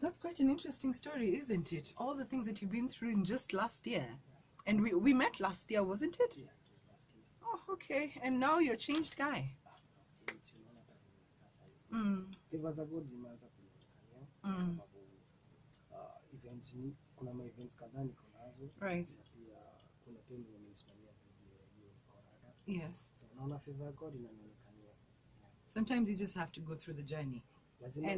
That's quite an interesting story, isn't it? All the things that you've been through in just last year. And we met last year, wasn't it? Yeah, it was last year. Oh, okay. And now you're a changed guy. Things unaona hata vile sasa. Favors za God zimeanza kunionekania sababu events kuna ma events kadhaa niko nazo. Right. Na pia kuna time nimeisimamia video hiyo Corada. Yes. So naona favor God inanionekania. Sometimes you just have to go through the journey.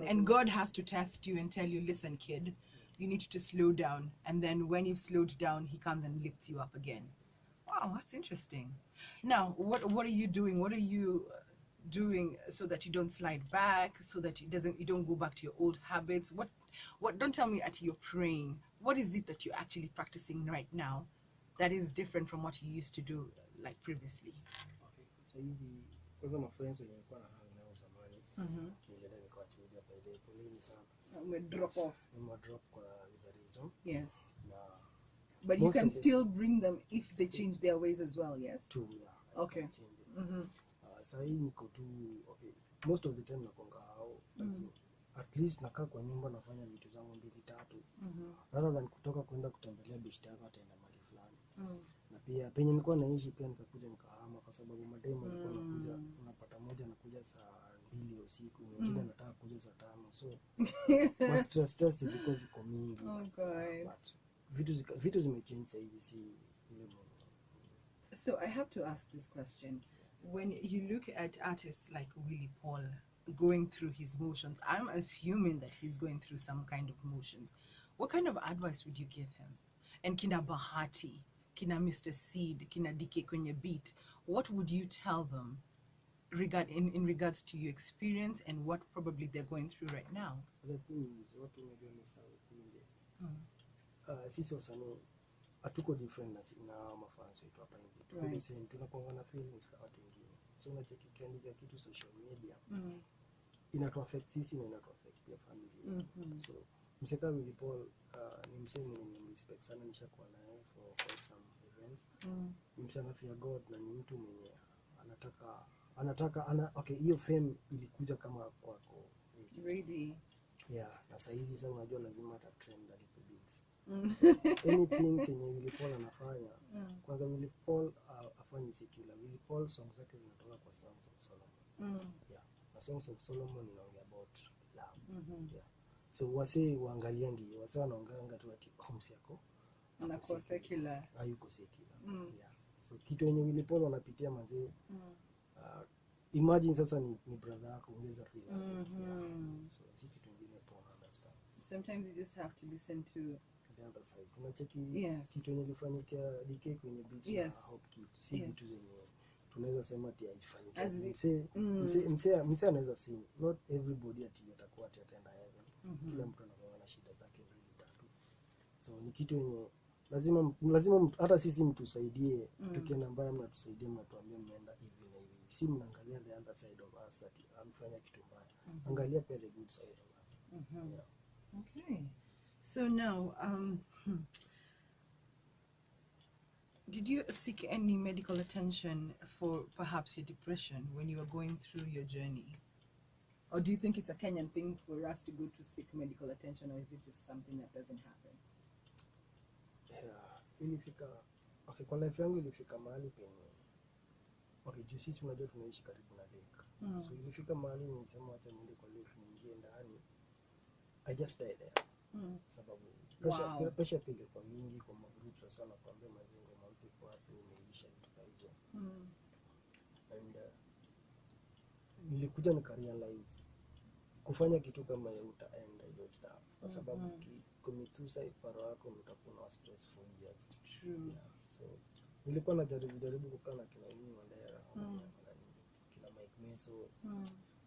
And God has to test you and tell you, listen, kid, you need to slow down. And then when you've slowed down, he comes and lifts you up again. Wow, that's interesting. Now, what are you doing? What are you doing so that you don't slide back, so that you don't go back to your old habits? What don't tell me at you're praying. What is it that you're actually practicing right now that is different from what you used to do like previously? Okay, so easy. Kwanza my friends when nilikuwa na hang nao zamani. Nilienda nikawachuja by the poleni sana. Drop off. Drop kwa the reason. Yes. Na but you can still bring them if they change their ways as well, yes? True, yeah. Okay. So hii niko tu, okay, most of the time nakonga hao, at least nakaa kwa nyumba nafanya vitu zangu 2-3 rather than kutoka kwenda kutembelea beshte yako ataenda mahali fulani. Na pia penye nilikuwa naishi pia nikakuja nikahama kwa sababu mademo alikuwa anakuja, unapata moja anakuja saa 2 usiku, mwingine anataka kuja saa 5, so stress ilikuwa ziko mingi. Oh God. But vitu zimechange saizi, si ule. So I have to ask this question. When you look at artists like Willie Paul going through his motions, I'm assuming that he's going through some kind of motions. What kind of advice would you give him? And kina Bahati, kina Mr. Seed, kina DK kwenye beat, what would you tell them in regards to your experience and what probably they're going through right now? The thing is, what we do is sisi wasanii hatuko different na mafans wetu hapa hivi. Tuko the same, tunakuwa na feelings kama watu wengine. So unacheki kiandika kitu social media. Inatu affect sisi na inatu affect pia family. So mseka Willie Paul ni msee mwenye respect sana, nishakuwa naye for quite some events. Ni msee anafia God na ni mtu mwenye anataka okay, hiyo fame ilikuja kama kwako ready. Yeah, na saizi sasa unajua lazima ata trend a little bit. So, anything kenye Willie Paul anafanya, kwanza Willie Paul afanye secular. Willie Paul songs zake zinatoka kwa Songs of Solomon. Yeah, na Songs of Solomon inaongea about love. Yeah, so wase waangaliangi, wase wanaongeanga tu ati homes yako anakuwa secular, hayuko secular. Yeah, so kitu yenye Willie Paul anapitia mazee, imagine sasa ni brother yako, ungeza realize. So si kitu kingine poa, understand. Sometimes you just have to listen to the other side. Unacheki kitu yenye ilifanyika DK kwenye beach na Hope Kid, si vitu zenye tunaweza sema ati haifanyiki. Mse anaweza sing, not everybody atakuwa ataenda heaven. Kila mtu anakuwa na shida zake 2-3. So ni kitu yenye lazima hata sisi mtusaidie, tukienda mbaya mnatusaidie, mnatuambia mnaenda hivi na hivi. Si mnaangalia the other side of us ati amfanya kitu mbaya. Angalia pia the good side of us. Yeah. Okay. So now, did you seek any medical attention for perhaps your depression when you were going through your journey? Or do you think it's a Kenyan thing for us to go to seek medical attention, or is it just something that doesn't happen? Yeah, ilifika, okay, kwa life yangu ilifika mahali penye, okay, juu sisi unajua tunaishi karibu na lake. So ilifika mahali nilisema acha niende kwa lake niingie ndani. I just died there. Sababu pressure piga kwa mingi kwa magroups sasa nakwambia majengo mampi kwa watu umeisha vitu hizo. And nilikuja nikarealize kufanya kitu kama hiyo utaenda hiyo stuff kwa sababu commit suicide paro yako utakuwa na stress for years. True. Yeah. So nilikuwa najaribu kukaa na kina mimi Wandera kina Mike Meso.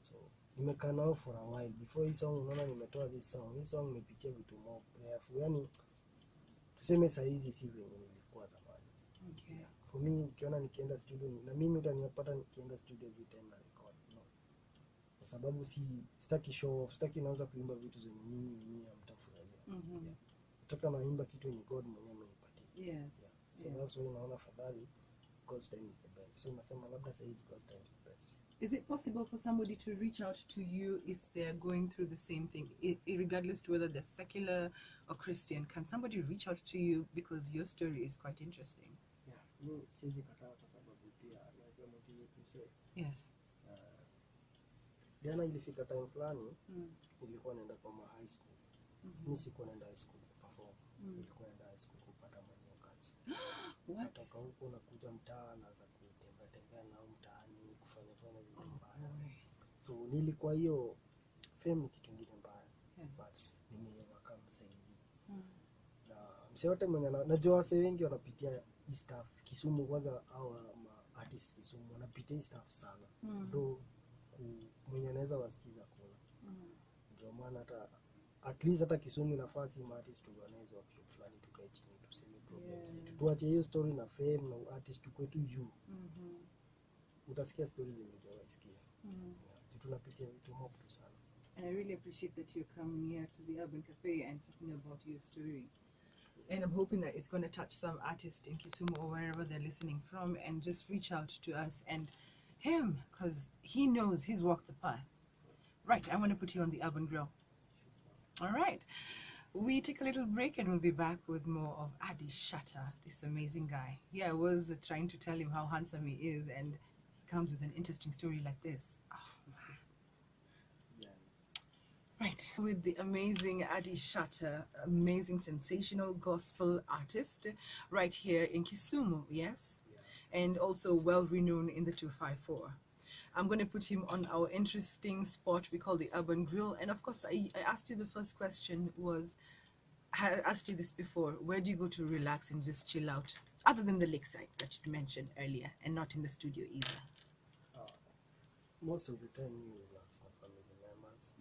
So nimekaa nao for a while before hii song, unaona nimetoa this song. Hii song imepitia vitu more prayerful, yani tuseme saizi si venye nilikuwa zamani. Okay. Yeah. For me ukiona nikienda studio, na mimi utanipata nikienda studio every time na record, no. Kwa sababu sitaki show off, sitaki naanza kuimba vitu zenye mimi hamtafurahia. Yeah. Nataka naimba kitu yenye God mwenyewe amenipatia. Yes. Yeah. So that's why naona fadhali God's time is the best. So nasema labda saizi God's time is the best. Is it possible for somebody to reach out to you if they're going through the same thing, regardless to whether they're secular or Christian? Can somebody reach out to you because your story is quite interesting? Yes. Jana ilifika time fulani nilikuwa naenda kwa high school. Mimi sikuwa naenda high school perform. Nilikuwa naenda high school kupata maneno kazi. Kutoka huko nakuja mtaa naanza kutembea na mtaani kufanya vitu mbaya. So nilikuwa hiyo fame kitu kingine mbaya. But nimeelewa kama sasa hivi. Na mse wote mwenye najua wase wengi wanapitia hii stuff Kisumu kwanza au artist Kisumu wanapitia hii stuff sana. Though mwenye anaweza wasikiza kuna. Ndio maana hata at least hata Kisumu nafasi artist organize workshop fulani tukae chini tuseme problems zetu. Tuache hiyo story na fame na artist kwetu juu. Utasikia stories zimejaa wasikia. Tunapitia vitu mob sana. And I really appreciate that you're coming here to the Urban Cafe and talking about your story. And I'm hoping that it's going to touch some artists in Kisumu or wherever they're listening from, and just reach out to us and him, because he knows, he's walked the path. Right, I want to put you on the Urban Grill. All right. We take a little break and we'll be back with more of Adishutter, this amazing guy. Yeah, I was trying to tell him how handsome he is, and he comes with an interesting story like this. Oh, man. Right, with the amazing Adishutter, amazing sensational gospel artist right here in Kisumu, yes? And also well-renowned in the 254. I'm going to put him on our interesting spot we call the Urban Grill. And of course, I asked you the first question was, I asked you this before, where do you go to relax and just chill out? Other than the lakeside that you mentioned earlier, and not in the studio either. Most of the time you relax na family members.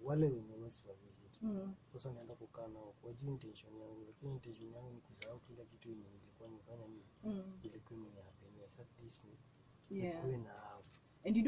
Wale wenye wesi wa visit. Sasa naenda kukaa nao kwa juu intention yangu, lakini intention yangu ni kusahau kila kitu yenye nilikuwa nimefanya mimi. Ilikuwa imenihappenia at least ni kuwe na. And you